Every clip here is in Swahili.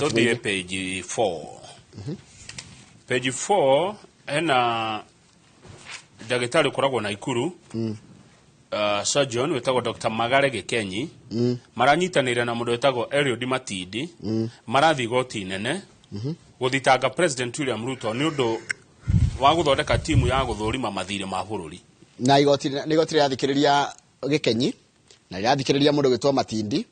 Tuthie page 4. Page 4 ena ndagĩtarĩ koragwo na Ikuru. Surgeon wetagwo Dr. Magare Gikenyi. Maranyitanĩra na mũndũ wetagwo Eliud Matindi. Marathi igoti nene. Gũthitanga President William Ruto nĩ ũndũ wa gũthondeka timu ya gũthũrima mathirĩ ma bũrũri. Na igoti rĩathikĩrĩria Gikenyi na rĩathikĩrĩria mũndũ wetagwo Matindi.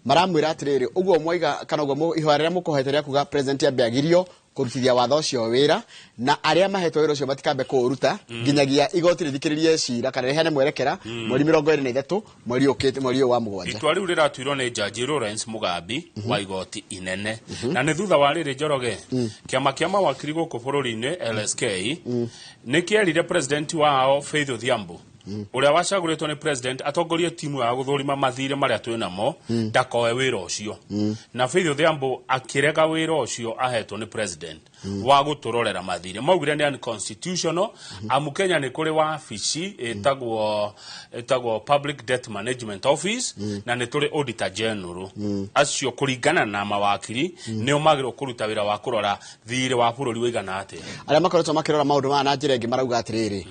Maramwĩra atĩrĩrĩ, ũguo moiga kana ũguo ihoya rĩrĩa mũkũhete rĩa kuga President ambeagirio kũrutithia watho ũcio wĩra na arĩa mahetwo wĩra ũcio matikambe kũũruta nginyagia igoti rĩthikĩrĩrie cira kana rĩheane mwerekera mweri 23 mweri ũyũ wa mũgwanja. Itua rĩu rĩratuirwo nĩ Judge Lawrence Mugambi wa igoti inene na nĩ thutha wa rĩrĩ Njoroge kĩama kĩa mawakiri gũkũ bũrũri-inĩ LSK nĩ kĩerire President wao Faith Odhiambo uria wacagũrĩtwo nĩ President atongorie timu ya gũthũrima mathirĩ marĩa twĩ namo ndakoe wĩra ũcio na Faith Odhiambo akĩrega wĩra ũcio ahetwo nĩ President wa gũtũrorera mathirĩ maugire nĩ unconstitutional amu Kenya nĩ kũrĩ wabici ĩtagwo Public Debt Management Office na nĩ tũrĩ Auditor General acio kũringana na mawakiri nĩo magĩrĩirwo kũruta wĩra wa kũrora thirĩ wa bũrũri wĩigana atĩa. Arĩa makoretwo makĩrora maũndũ maya na njĩra ĩngĩ marauga atĩrĩrĩ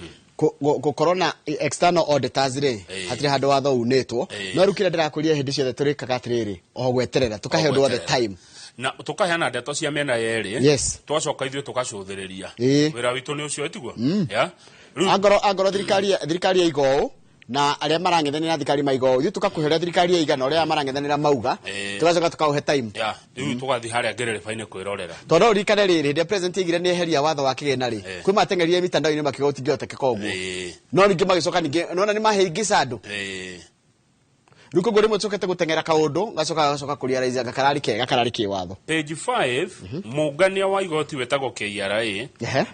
gũkorwo na external auditors rĩ hatirĩ handũ watho unĩtwo no rĩu kĩrĩa ndĩrakũria hĩndĩ ciothe tũrĩkaga atĩrĩrĩ o gweterera tũkahe ũndũ wothe time na tukaheana ndeto cia mĩena yerĩ twacoka ithuĩ tũgacũthĩrĩria wĩra witũ nĩ ũcio tiguo angoro thirikari ya igoo na arĩa marang'ethanĩra na thirikari maigo ithuĩ tũkakuheria thirikari ya igana ũrĩa marang'ethanĩra mauga tugacoka tukauhe time rĩu tũgathi harĩa ngerereba-inĩ kwĩrorera tondũ rikane rĩrĩ rĩrĩa President igire nĩ eheria watho wa kĩgĩna rĩ kwĩ mateng'eria mitandao-inĩ makiuga ũtingĩhotekeka ũguo no ningĩ magĩcoka ningĩ nona nĩ mahĩngĩca andũ rĩu koguo rĩmwe tũcokete gũteng'era kaũndũ gacoka kũria raiza gakarari kega karari kĩwatho. Page 5 mũngania wa igoti wetagwo KRA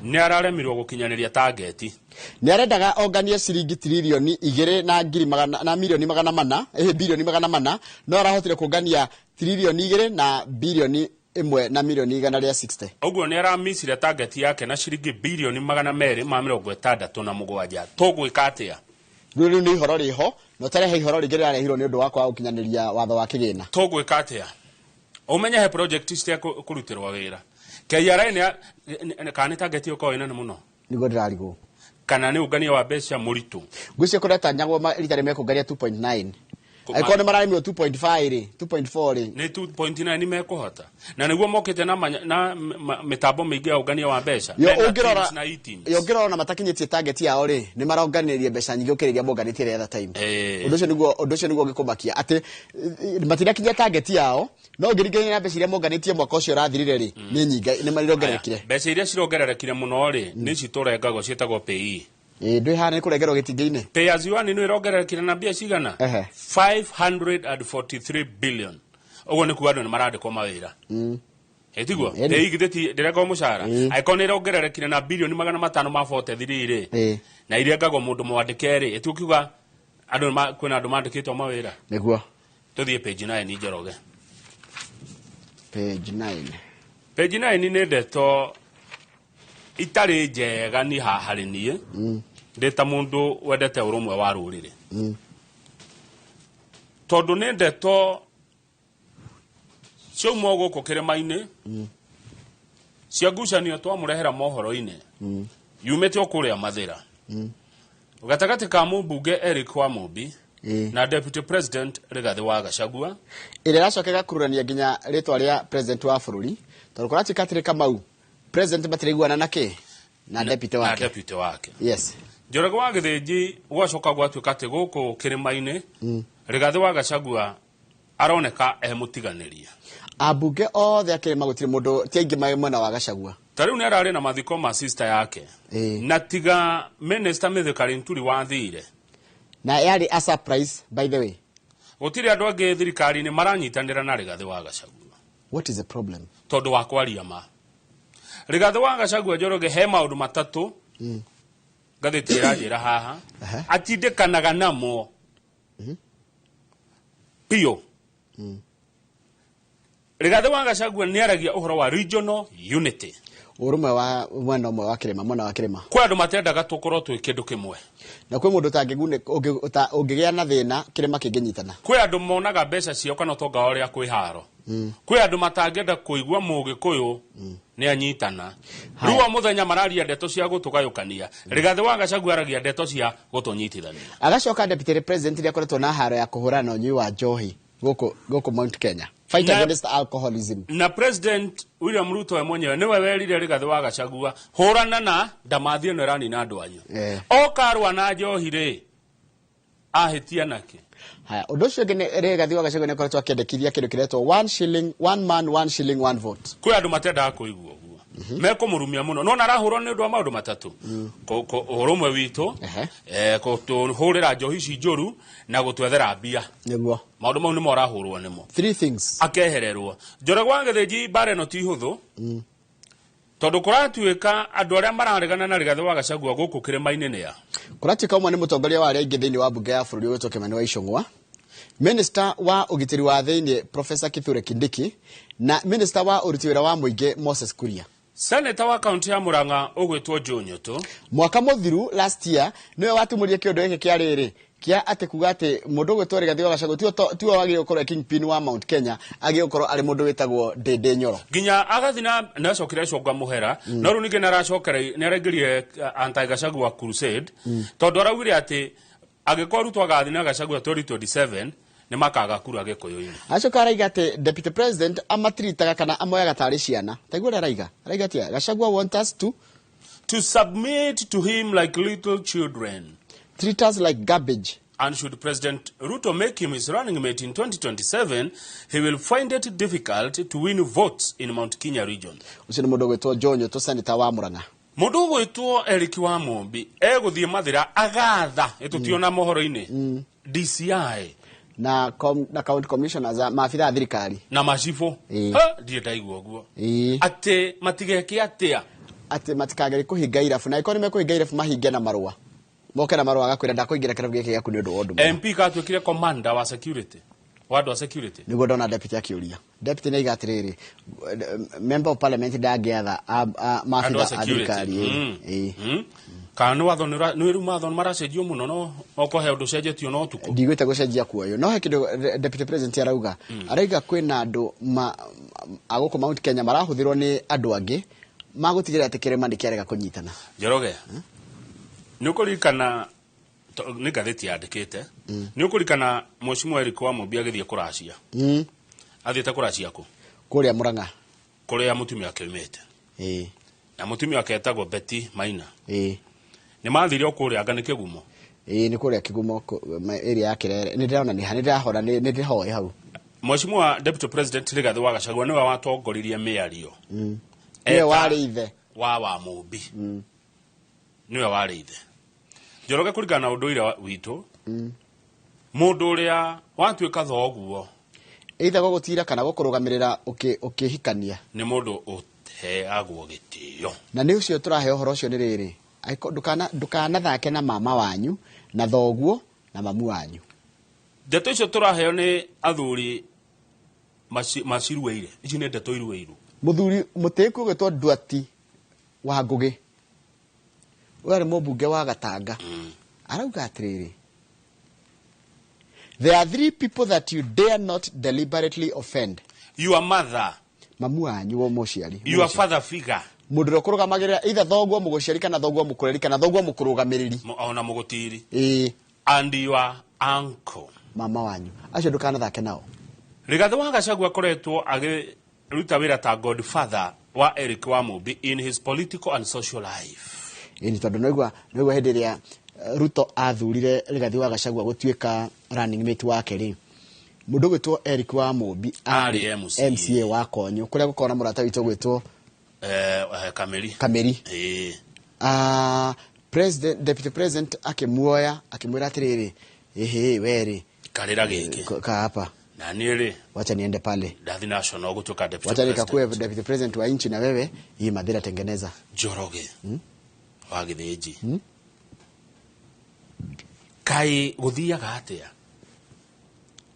nĩ araremirwo gũkinyanĩria target. Nĩ arendaga onganie ciringi trilioni 2 na milioni 400 bilioni 400 no arahotire kũngania trilioni 2 na bilioni 1 na milioni 160. Ũguo nĩ aramicire target yake na ciringi bilioni 267. Tũgwĩka atĩa? Rĩu nĩ ihoro rĩho no tarehe ihoro rĩngĩ rĩarehirwo nĩ ũndũ wa kwaga gũkinyanĩria watho wa kĩgĩna. Tũgwĩka atĩa? Ũmenye he project cia kũrutĩrwo wĩra. KRA nĩ kana target yo kwa ĩnene mũno. Nĩguo ndĩrarigwo. Kana nĩ ũngania wa mbeca mũritũ. Ngwĩciria kũretanyagwo rita rĩmwe kũngania 2.9. Aiko nĩ mararemirwo 2.5 rĩ 2.4 rĩ nĩ 2.9 nĩ mekũhota na nĩguo mokĩte na mĩtambo mĩingĩ ya ũngania wa mbeca ũngĩrora na matakinyĩtie target yao rĩ nĩ maronganĩrĩria mbeca nyingĩ ũkĩrĩria monganĩtie the other time ũndũ ũcio nĩguo ũngĩkũmakia atĩ matirakinyia target yao no ũngĩringithania na mbeca iria monganĩtie mwaka ũcio ũrathirire rĩ nĩ nyingĩ nĩ marongererekire mbeca iria cirongererekire mũno rĩ nĩ citũrengagwo ciĩtagwo PE ndwe hana kũrengerwo gĩtingĩ-inĩ pay as you earn nĩ ĩrongererekire na mbia cigana 543 billion ũguo nĩ kuga andũ nĩ marandĩkwo mawĩra tiguo githĩ ndĩrengagwo mũcara angĩkorwo nĩ ĩrongererekire na bilioni 500 ma 43 rĩ na irengagwo mũndũ mwandĩke rĩ tukiuga andũ kwĩna andũ mandĩkĩtwo mawĩra nĩguo tũthiĩ page 9 Njoroge. Page 9 nĩ ndeto itarĩ njega ni harĩ niĩ ndeta mũndũ wendete ũrũmwe wa rũrĩrĩ tondũ nĩ ndeto ciauma gũkũ kĩrĩma-inĩ cia ngucanio twamũrehera mohoro-inĩ yumĩte o kũrĩa Mathĩra gatagatĩ ka mũmbunge Eric Wamũmbi na Deputy President Rigathĩ wa Gachagua ĩrĩa ĩracokega kururania nginya rĩtwa rĩa President wa bũrũri tondũ kũratuĩka atĩrĩ Kamau President matiraiguana nake na deputy wake. Yes. Njoroge wa Gĩthĩnji gwacoka gwatuĩka atĩ gũkũ kĩrĩma-inĩ Rigathĩ wa Gachagua aroneka mũtiganĩria. Ambunge othe akĩrĩma gũtirĩ mũndũ ti aingĩ mwena wa Gachagua. Ta rĩu nĩ ararĩ na mathiko ma sister yake na tiga Minister Mithika Linturi wathire na yarĩ a surprise by the way. Gũtirĩ andũ angĩ thirikari-inĩ maranyitanĩra na Rigathĩ wa Gachagua. What is the problem? Tondũ wa kwaria ma Rigathĩ wa Gachagua Njoroge he maũndũ matatũ ngathĩti ĩranjĩra haha atindĩkanaga namo pio Rigathĩ wa Gachagua nĩ aragia ũhoro wa regional unity urumwe wa mwena umwe wa kirima mwena wa kirima kwa andu matendaga tukorwo twi kindu kimwe na kwi mundu tangigune ungigia na thina kirima kinginyitana kwi andu monaga mbeca cio kana tonga uria kwi haro kwi andu matangenda kuigua Mugikuyu ni anyitana riu muthenya mararia ndeto cia gutukayukania Rigathi wa Gachagua aragia ndeto cia gutunyitithania agacoka deputy president ria koretwo na haro ya kuhurana unyui wa njohi goko Mount Kenya fight against alcoholism na president William Ruto we mwenyewe niwe werire Rigathi wa Gachagua hurana na ndamathie no rani na andu anyu okarwa na njohi ri ahitia nake haya undu ucio ngene Rigathi wa Gachagua ne koretwo akendekithia kindu kiretwo 1 shilling 1 man 1 shilling 1 vote kwi andu matendaga kuigua uguo mekumurumia muno no narahurwo ni undu wa maundu matatu urumwe witu kutuhurira njohi ici njuru na gutwethera mbia niguo maundu mau ni morahurwo nimo 3 things akehererwo Njoroge Githĩnji bare no ti huthu tondu kuratuika andu aria mararegana na Rigathi wa Gachagua guku kirima-ini ni ya kuratika umwe ni mutongoria wa aria thiini wa bunge ya bururi wetwo Kimani wa Icũng'wa Minister wa ugitiri wa thiini Professor Kithure Kindiki na Minister wa uruti wira wa muingi Moses Kuria Senator wa county ya Murang'a ugwitwo Joe Nyoto mwaka muthiru last year niwe watumurie kiondu giki kia riri kia ati kuga ati mundu gwitwo Rigathi wa Gachagua tiwo wagi ukorwo kingpin wa Mount Kenya agi ukorwo ari mundu witagwo Ndindi Nyoro ginya agathina na cokire cogwa muhera no ru ninge naracokere naregerie anti Gachagua crusade tondu arawire ati agikorwo twagathina Gachagua 2027 ni makaga kura Gikuyu-ini acoka araiga ati deputy president amatiritaga kana amoyaga tari ciana taigua araiga tia Gachagua want us to submit to him like little children, treat us like garbage. And should President Ruto make him his running mate in 2027, he will find it difficult to win votes in Mount Kenya region. Ucio ni mundu gwitwo Joe Nyoto senator wa Murang'a. Mundu gwitwo Eric wa Mombi eguthie mathira agatha etutiona mohoro-ini DCI na county commissioners maafitha thirikari na macibo ndie ndaigua guo ati matigeke atia ati matikageri kuhinga irafu na iko ni mekuhinga irafu mahinge na marua moke na marua agakwira ndakuingira kirafu giki gyaku ni undu wondu MP katwikire commander wa security ward wa security niguo ndona deputy akiuria deputy ni igatiriri member of parliament ndagiatha maafitha thirikari kana watho ni ru matho maracenjio muno no okohe undu cenjetio no tuko ndigwite gucenjia kuoyo no he kindu deputy president arauga araiga kwina andu aguko Mount Kenya marahuthirwo ni andu angi magutigira ati kirema ndikiarega kunyitana Njoroge ni ukurikana ni gatheti yandikite ni ukurikana Mheshimiwa Eric wa Mombi agithie kuracia athiete kuracia ku kuria Murang'a kuria mutumia akimete na mutumia aketagwo Betty Maina ni mathire okuria anga ni Kigumo ni kuria Kigumo area ya Kirere ni ndiraona ni hanira ni ndihoe hau Mheshimiwa Deputy President Rigathi wa Gachagua niwe watongoririe miario niwe wari ithe wa Mombi niwe wari ithe Njoroge kurigana undu ira witu mundu uria watuika thoguo either gogutira kana gukurugamirira ukihikania ni mundu uteagwo gitio na ni ucio turahe uhoro ucio ni riri ndukana thake na mama wanyu na thoguo na mamu wanyu ndeto icio turaheo ni athuri macirueire ici ni ndeto irueiru muthuri mutiku gwitwo Ndwati wa Ngugi wari mubunge wa Gatanga arauga atiriri there are 3 people that you dare not deliberately offend your mother mamu wanyu wo muciari your father figure mundu kurugamagirira either thoguo muguciari kana thoguo mukureri kana thoguo mukurugamiriri ona mugutiri and your uncle mama wanyu acio ndukana thake nao Rigathi wa Gachagua koretwo agiruta wira ta godfather wa Eric wa Mombi in his political and social life ni tondu noigwa hindi ria Ruto athurire Rigathi wa Gachagua gutuika running mate wake ri mundu gwitwo Eric wa Mombi ari MCA wa Konyo kuria gukona murata witu gwitwo Kameri president deputy president akimuoya akimwira atiriri weri karira giki ka hapa na niri wacha niende pale Dathi National kutoka deputy wacha nikakuwe deputy president wa nchi na wewe hii madhira tengeneza Njoroge wa Githĩnji kai guthiaga atia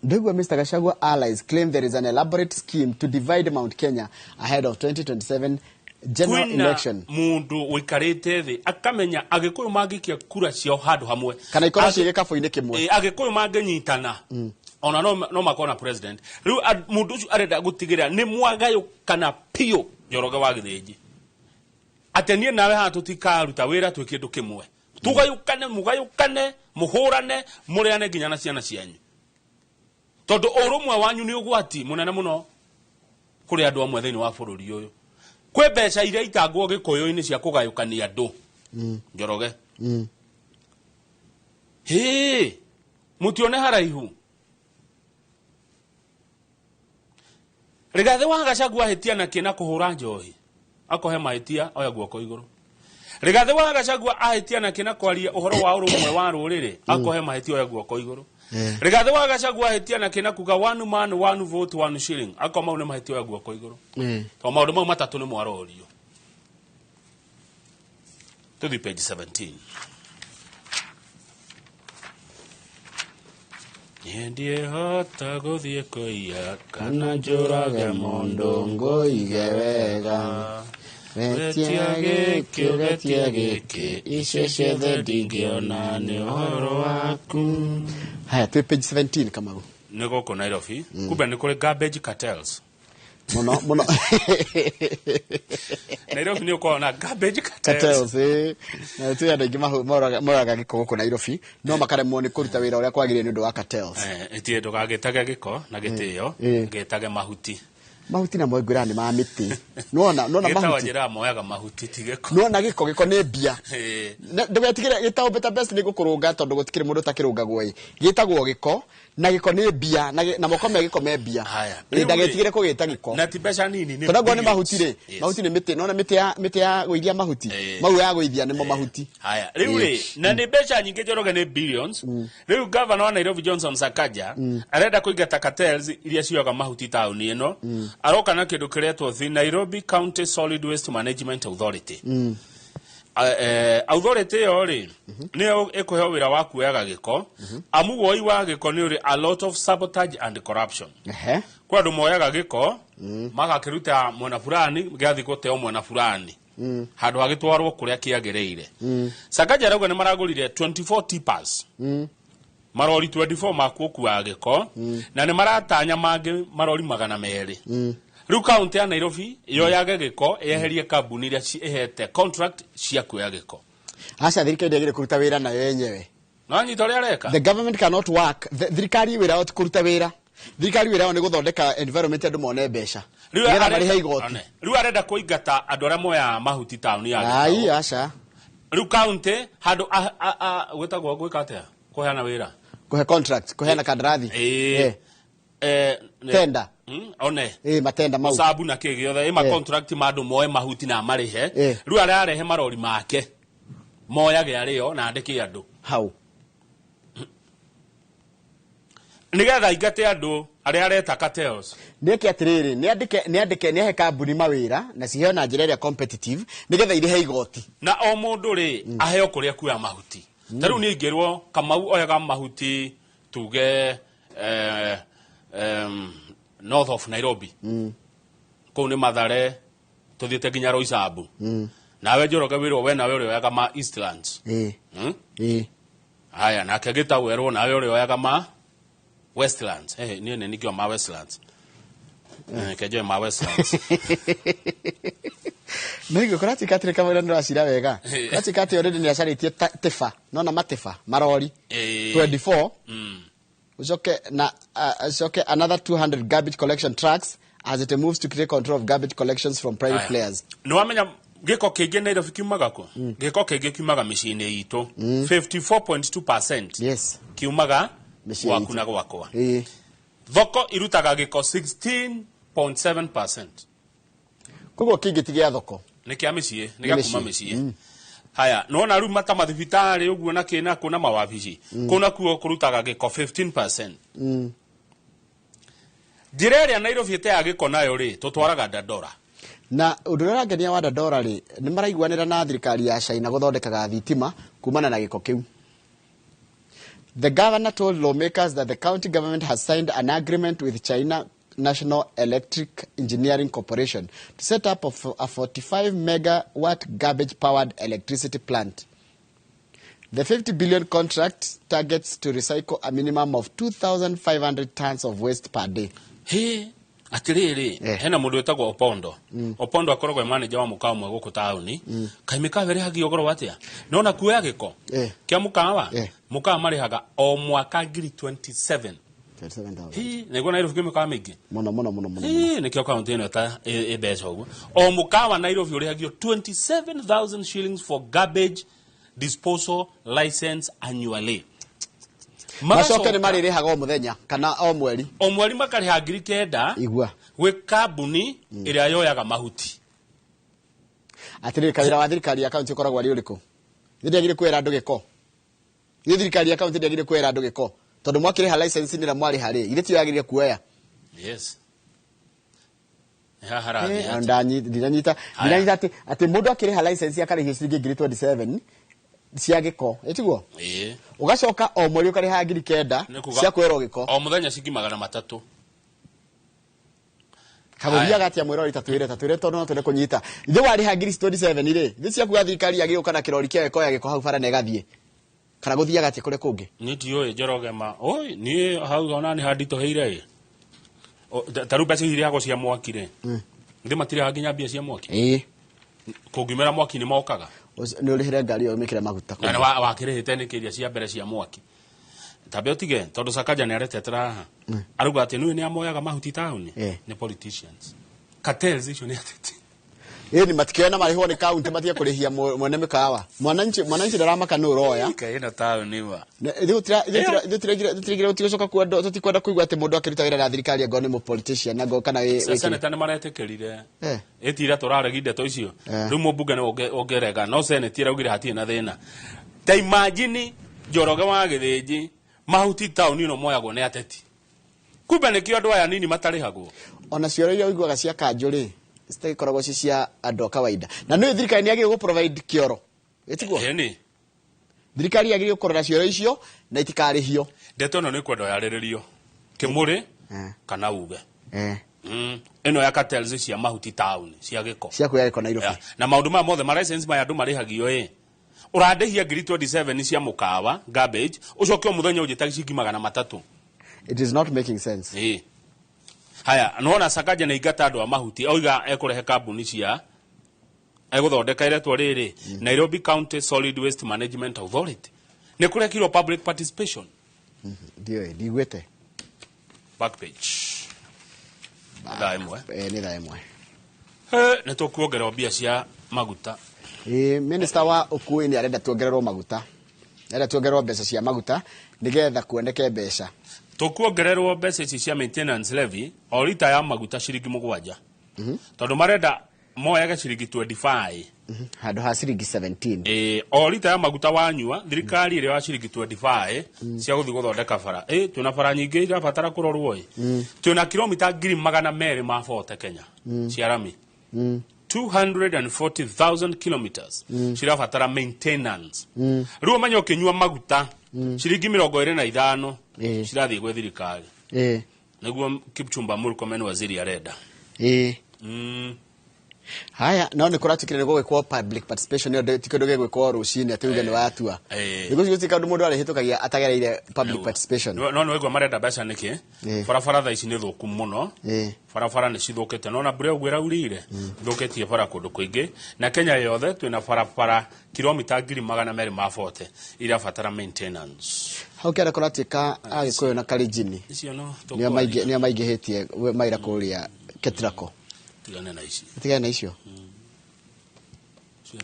Ndegwa Mr. Gachagua allies claim there is an elaborate scheme to divide Mount Kenya ahead of 2027 general election mundu wikarite thi akamenya agikuyu magikia kura cio handu hamwe kana ikora ciige kaboine kimwe agikuyu mangenyitana ona no makona president riu mundu ucio arenda gutigira ni mwagayukana pio Njoroge wa Githinji atenie nawe ha tutikaruta wira twi kindu kimwe tugayukane mugayukane muhurane muriane nginya na ciana cianyu tondu urumwe wanyu ni ugwati munene muno kuri andu amwe thiini wa bururi uyu kwe mbeca iria itangwo gikuyu-ini cia kugayukania andu Njoroge mutione haraihu Rigathi wa Gachagua hitia na kina kuhura njohi akohe mahitia oya guoko iguru Rigathi wa Gachagua ahitia na kina kwaria uhoro wa urumwe wa ruriri akohe mahitia oya guoko iguru Rigathi wa Gachagua ahitia na kina kuga one man one vote one shilling akoma une mahitia oya guoko iguru to maundu mau matatu ni mwarorio to the page 17 Ndiye hota guthie kuia kana njurage mundu ngoige wega Getia giki icece ndingiona ni uhoro waku haya tu page 17 Kamau ni guku Nairobi kumbe ni kuri garbage cartels muno Nairobi ni uko na garbage cartels na tu ya ngi moraga giko guku Nairobi no makaremwo ni kuruta wira uria kwagire ni undu wa cartels etie ndugagitage giko na gitio gitage mahuti na mwegwira ni ma miti nona mahuti wajira moyaga mahuti tigeko nona giko ni bia ndugetigire gitawo better best ni gukurunga tondu gutikire mundu takirungagwo gitagwo giko na giko ni bia na moko me giko me bia ndagetigire kugita giko na tibesha nini ni tondu ni mahuti ri mahuti ni miti nona miti ya guithia mahuti mau ya guithia ni mo mahuti haya riu ri na ni besha nyingi Njoroge ni billions riu governor wa Nairobi Johnson Sakaja arenda kuigata cartels iria cioga mahuti tauni ino aroka na kindu kiretwo the Nairobi County Solid Waste Management Authority authority yo ri ni ekuhe wira wa kuyaga giko amu woi wa giko ni uri a lot of sabotage and corruption kwa ndu moyaga giko magakiruta mwena fulani gathi guteo mwena fulani handu hagitwarwo kuria kiagereire Sakaja rauga ni maragurire 24 tippers marori 24 makuokua giko na ni maratanya mangi marori 200 riu county ya Nairobi yo yage giko yeherie kambuni iria ihete contract cia kuya giko acha thirikari ndegire kuruta wira na yenyewe no nyito ria reka the government cannot work thirikari wira oti kuruta wira thirikari wira ni guthondeka environment andu mone mbeca riu mari heigoti riu arenda kuingata andu aria moya mahuti town ya ai acha riu county handu gwetagwo gwikatea kuheana wira kuhe contract kuheana kandrathi tenda one matenda mau sabu na kigiothe ma contract mandu moe mahuti na marihe riu arehe marori make moya ge ario na andiki andu hau nigetha ingate andu aria areta cartels niki atiriri ni andike ni he kambuni mawira na ciheo na njira iria competitive nigetha irihe igoti na o mundu ri aheo kuria kuya mahuti taru ni ngirwo Kamau oyaga mahuti tuge north of Nairobi ko ni Mathare tuthiete ginya Roysambu nawe Njoroge wirwo we nawe uri oyaga ma Eastlands haya na kegita werwo nawe uri oyaga ma Westlands ni nikio ma Westlands kejo ma Westlands Nigo kurati katire kamera ndo asira wega ati kati already ni asharitie tefa nona matefa marori 24 usoke na another 200 garbage collection trucks as it moves to take control of garbage collections from private players no amenya giko kege Nairobi kiumaga ko giko kege kiumaga micini itu 54.2% yes kiumaga waku na gwakwa thoko irutaga giko 16.7%. Kogo kigitige thoko ni kia micie ni gakuma micie haya nona ru mata mathibitari uguo na kina kuna mawabici kuna kuo kurutaga giko 15%. Direria Nairobi te agiko nayo ri tutwaraga Dandora na udurera ngenia wa Dandora ri ni maraiguanira na thirikari ya China guthondekaga thitima kumana na giko kiu. The governor told lawmakers that the county government has signed an agreement with China National Electric Engineering Corporation to set up a 45 megawatt garbage-powered electricity plant. The 50 billion contract targets to recycle a minimum of 2,500 tons of waste per day. Hey, atiriri, hena mundu wetagwo Opondo. Opondo akoragwo manager wa mukawa mwe guku tauni. Kai mikawa ri hagi ogoro watia. Nona kuoya giko. Kia mukawa. Mukawa marihaga o mwaka ngiri 27. 27,000. Hi, nego Nairobi mikawa mingi. Mono. Hi, nikio kaunti ino ta beca uguo. O mukawa Nairobi uri hagio 27,000 shillings for garbage disposal license annually. Macoke ni marire haga o muthenya kana o mweri. O mweri makariha ngiri 9 igua gwe kambuni iria yoyaga mahuti. Atiri kawira wa thirikari ya kaunti ukoragwo ari uriku. Ndiragire kwera andu giko. Ni thirikari ya kaunti ndiragire kwera andu giko. Tondu mwakire ha license ni na mwari hari. Ile ti yagire kuoya. Yes. Ya harathi. Ndanyita ati mundu akire ha license akarihio ciringi ngiri 27 cia giko. Etiguo? Ugacoka o mweri ukariha ngiri 9 cia kwera giko. O muthenya cingimagana 3. Kaburia gatia mwero tatwire tono tone kunyita. Ithe wari ha ngiri 27 ri. Ithe cia kuga thirikari yagio kana kirori kia giko ya giko hau bara na gathie. Kana guthia gatia kure kungi. Ni tio Njoroge ma. Oi, ni hau ona ni handito heire. Taruba cihire hago cia mwaki ri. Ndi matire haginya bia cia mwaki. Kungimera mwaki ni mokaga. Ni urihire ngari yo mikire maguta. Na wakirihite ni kiria cia mbere cia mwaki. Tabe otige tondu Sakaja ni aretetera haha. Aruga ati ni amoyaga mahuti tauni ni politicians. Cartels icio ni ateti. Ni matikio na mariho ni county matia kurihia mwene mikawa. Mwananchi ndaramaka no roya. Kaina tauni wa. Itira utigocoka kwenda tutikwenda kuigwa ati mundu akirita wira na thirikari ngo ni mu politician na ngo kana we. Seneta ni maretekerire. Etira turaregi ndeto icio. Riu mubunge ni ongerega no seneta iraugire hatie na thina. Ta imagine Njoroge wa Githiji mahuti tauni no moyagwo ni ateti. Kumbe ni kio andu aya nini matarihagwo. Ona cioro iria uiguaga cia kanjuri zitakoragwo cia andu kawaida. Na no thirikari ni yagire go provide kioro. Etiguo? Ni. Thirikari yagire gukorora cioro icio na itikarihio. Ndeto no ni kwenda yariririo. Kimuri kana uge. Eno ya cartels cia mahuti tauni cia giko. Cia kuya giko Nairobi. Na maundu ma mothe ma license ma andu marihagio urandehia ngiri 27 cia mukawa garbage ucoke muthenya ujita ciringi 300. It is not making sense. Haya nona Sakaja na igata andu a mahuti oiga ekurehe kambuni cia eguthondeka iretwo riri Nairobi County Solid Waste Management Authority ne kurekirwo public participation. Ndio digwete back page daimwe ni daimwe ne tokuongerwa bia cia maguta. Minister wa ukui ni arenda tuongererwo maguta. Arenda tuongererwo mbeca cia maguta nigetha kuoneke mbeca. Tukuongererwo mbeca cia maintenance levy o lita ya maguta ciringi 7. Tondu marenda moyaga ciringi 25. Handu ha ciringi 17. O lita ya maguta wanyua thirikari ire wa ciringi 25 cia guthi guthondeka bara. Tuna bara nyingi irabatara kurorwo tuna kilomita 200,000 mabote Kenya cia rami. 240,000 kilometers cirabatara maintenance. Ruo manyo kinyua maguta ciringi 25 cirathi gwe thirikari. Niguo Kipchumba Murkomen waziri arenda. Haya no ni kuratikire gugikwo public participation yo tikindu gigwikwo rucini atuge ni watua. Niguo cigotika andu mundu arihitukagia atagereire public participation. No wego marenda mbeca niki barabara tha ici ni thuku muno. Barabara ni cithukite no na mbura ugwira urire thukitie bara kundu kuingi na Kenya yothe twina barabara kilomita 200,000 mabote irabatara maintenance. Hau kera kuratika agikuyo na Kalenjin icio no ni amaigihitie maira kuria Ketrako. Tigana na icio. Tigana na icio.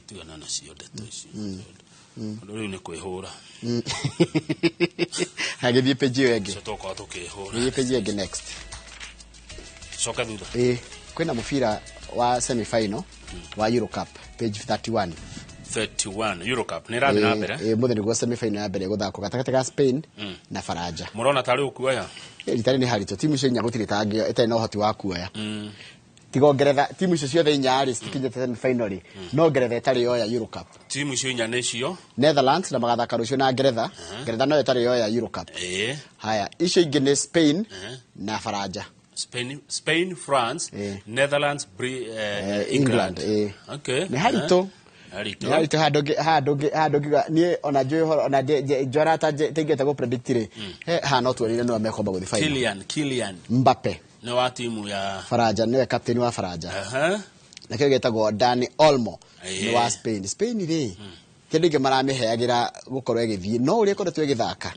Tigana na cio ndeto icio. Riu ni kwihura. Hagithie page yo enge. Toka tukihura. Ni page enge next. Soka thutha. Kwina mufira wa semi final wa Euro Cup page 31. 31 Euro Cup ni rathi na mbere. Mutheni gwa semi final ya mbere guthako gatakate ga Spain na Faraja. Murona tari ukuoya. Ritari ni harito timu cio nya gutire tangio ita no hoti wa kuoya. Tigo Ngeretha timu icio ciothe inyari cikinyete semi final no Ngeretha itari yoya Euro Cup. Timu icio inya necio Netherlands na magathaka rucio na Ngeretha no itari yoya Euro Cup. Haya icio ingi ni Spain na Faraja. Spain, France, Netherlands, England. Okay. Ni harito. Harito hadogiga ni ona joy ona Jonathan tegeta go predict re. Ha not wali no amekomba go final. Kylian Mbappe. Ni wa timu ya Faraja ni captain wa Faraja. Na kegeta go Dani Olmo. Ni wa Spain. Spain ri. Kende marameheagira gukorwo egithie no uri ko twegithaka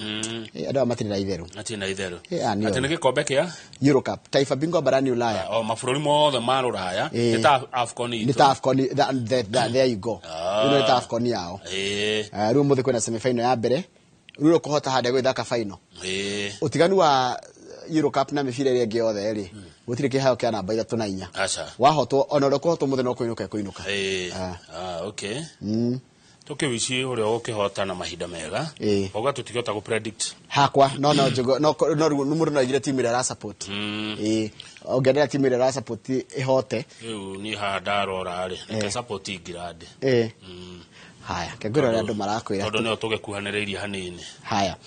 andu amatirira itheru atene gikombe kia Euro Cup Taifa Bingwa barani Ulaya mabũrũri mothe ma Rũraya ni ta AFCON there you go ni ta AFCON yao rĩu mũthĩ kwĩna semi final ya mbere rĩu kuhota hande gwĩthaka final utiganu wa Euro Cup na mĩbira ĩrĩa ĩngĩ yothe rĩ gũtirĩ kĩheo kĩa namba 3 na 4 wahotwo ona ũrĩa kuhotwo mũthĩ no kũinũka okay tukiwici uria ukihota na mahinda mega oga tutigota go predict hakwa no numuru no igire timu ira support ongerera timu ira support ihote ni handarora ri ke support England haya kegura ria andu marakwira tondu no tugekuhaniriria hanini haya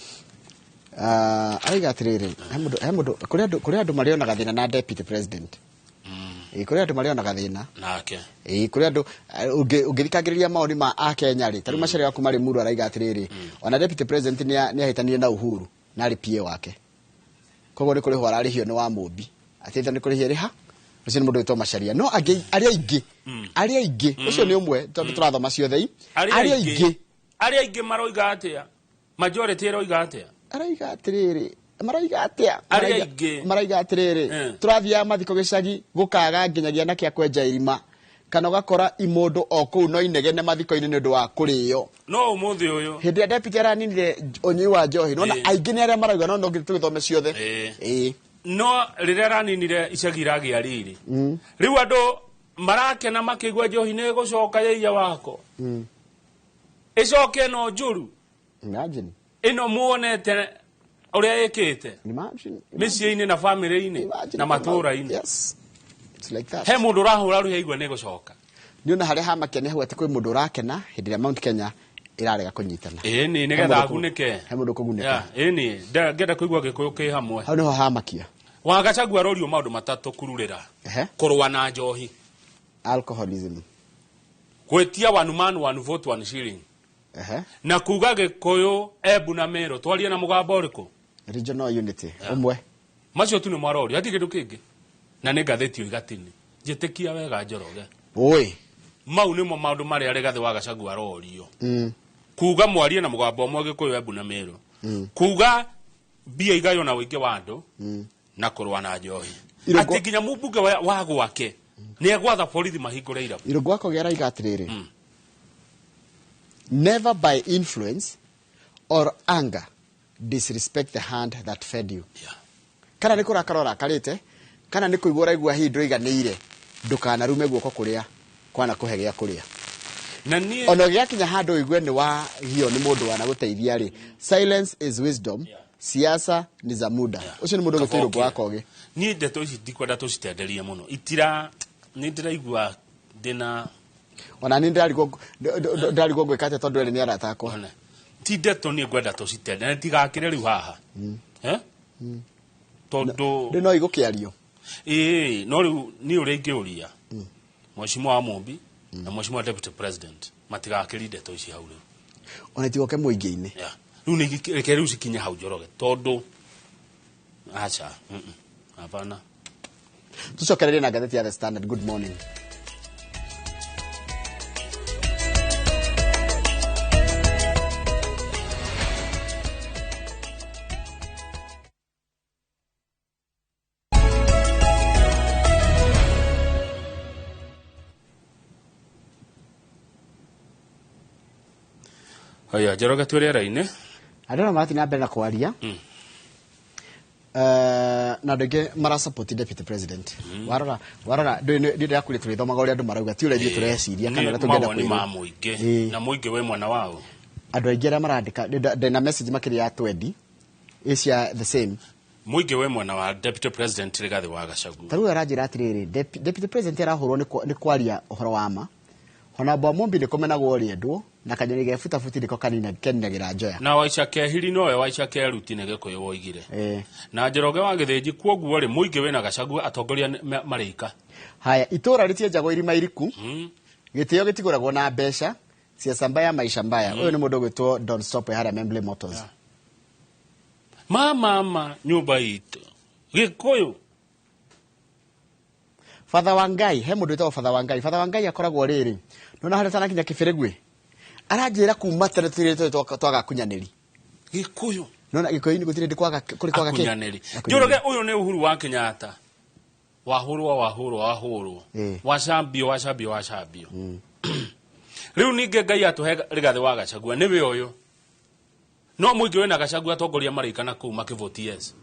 aiga atiriri kuri andu marionaga thina na deputy president kuri andu marionaga thina nake kuri andu ungithikagiriria maoni ma a Kenya ri taru macere yaku mari muru araiga atiriri ona deputy president ni ahitanirie na Uhuru na ari PA wake kogo ni kuri ho ararihio ni wa Mumbi atitha ni kuri hiriha ucio ni mundu witwa Macharia no ari aingi ucio ni umwe tondu turathoma ciothe ari aingi maroiga atia majority eroiga atia araiga atiriri maraiga atiriri turathia mathiko gicagi gukaga nginyagia na kia kwenja irima kana ugakora imundu o kuu no inegene mathiko-ini ni undu wa kurio no umuthi uyu hindi ya deputy araninire unyi wa njohi no aingi ni aria marauga no tugithome ciothe no riria araninire icagi ragia riri riu andu marakena makigwa njohi ni gucoka yeia wako icoke no njuru imagine ino muonete uria yekete micii-ini na family-ini na matura-ini yes it's like that he mundu rahura ruhi igwa ni gucoka ni ona haria hamakene hu ati kwi mundu urakena hindi ya Mount Kenya irarega kunyitana ni getha agunike he mundu kugunika ni ngenda kuigwa gikuyu ki hamwe hau niho hamakia wa Gachagua rorio maundu matatu kururira kurwa na njohi alcoholism gwetia one man one vote one shilling na kuga gikuyu Embu na Meru twarie na mugambo uriku regional unity umwe macio tu ni marori hati kindu kingi na ni ngatheti igatini njitikia wega Njoroge oi mau nimo maundu mari ari gathe wa Gachagua rorio kuga mwarie na mugambo umwe gikuyu Embu na Meru kuga bia igayo na wingi wa andu na kurwa na njohi ati kinya mubunge wa gwake ni egwatha borithi mahingure ira Irungu wako gera igatiriri never by influence or anger disrespect the hand that fed you kana ni kurakarora karite kana ni kuigura igwa hindo iganire ndukanarume guoko kuria kwana kuhegea kuria na nie ono giakinya handu igwe ni wa hiyo ni mundu wana guteithia ri silence is wisdom siasa ni za muda ucio ni mundu gutiro gwako nie ndeto ici ndikwenda tucitenderie muno itira ni ndiraigua ndina ona ni ndarigwo gwikate tondu eri ni aratakwo ti ndeto ni ngwenda tucitende na tigakire riu haha tondu no igukiario no riu ni uria ingiuria Mheshimiwa wa Mumbi na Mheshimiwa Deputy President matigakiri ndeto ici hau riu ona tigoke muingi-ini riu ni reke riu cikinya hau Njoroge tondu acha hapana tucokererie na ngatheti ya The Standard. Good morning. Haya Njoroge twirera-ini andå marati na mbere na kwaria na ndege mara support deputy president warora ndä yakuri tå rä thomaga å rä a andå marauga ti å rä a ithuä tå reciria kana tå ngenda ma muingi na muingi we mwana wao andå aingä arä a marandä ndä message makä ya twendi cia the same muingi we mwana wa deputy president Rigathi wa Gachagua tarä u aranjä ra atä rä rä deputy president arahå rwo nä kwaria å horo wa ma ona Mumbi nä kå menagwo å rä endwo na kanyoni gefuta futi niko kanina keninagira njoya na waica kehiri nowe waica keruti ne gekuyu woigire na Njoroge wa Githĩnji kwoguo ri muingi wina Gachagua atongoria marika haya itura ritie njago irima iriku gitio gitiguragwo na mbeca siasa mbaya maisha mbaya uyu ni mundu gwitwo Don't Stop haria Membley Motors mama nyumba itu gikuyu Father Wangai he mundu witwo Father Wangai akoragwo riri nona haria sana kinya kibiregwe aranjira kuma teretirite twaga kunyaniri gikuyu nona gikuyu ni gutire ndikwaga kuri kwaga kunyaniri Njoroge uyu ni Uhuru wa Kenyatta wahurwo wacambio riu ninge Ngai atuhe Rigathi wa Gachagua niwe uyu no muingi wina Gachagua atongoria marika na kuma kivoti yes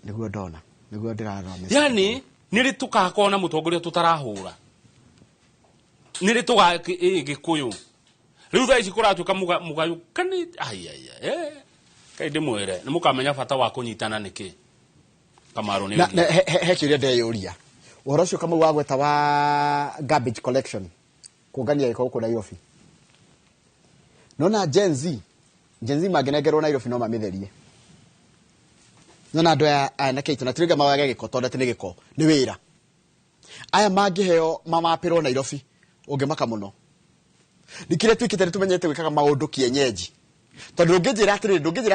niguo ndona niguo ndiraroma yani niri tukakona mutongoria tutarahura niri tuga gikuyu riu thaa ici kuratuka mugayu kani kai ndimwire ni mukamenya bata wa kunyitana niki Kamaro ni he kiria ndeyuria uhoro ucio kama wagweta wa garbage collection kungania iko huko Nairobi nona Gen Z magenegerwo Nairobi no mamitherie nona andu aya na keitu na tiriga mawage giko tonda tini giko ni wira aya mangiheo mamapirwo Nairobi ungimaka muno dikire twikite tumenyete gwikaga maundu kienyeji tondu ndungijira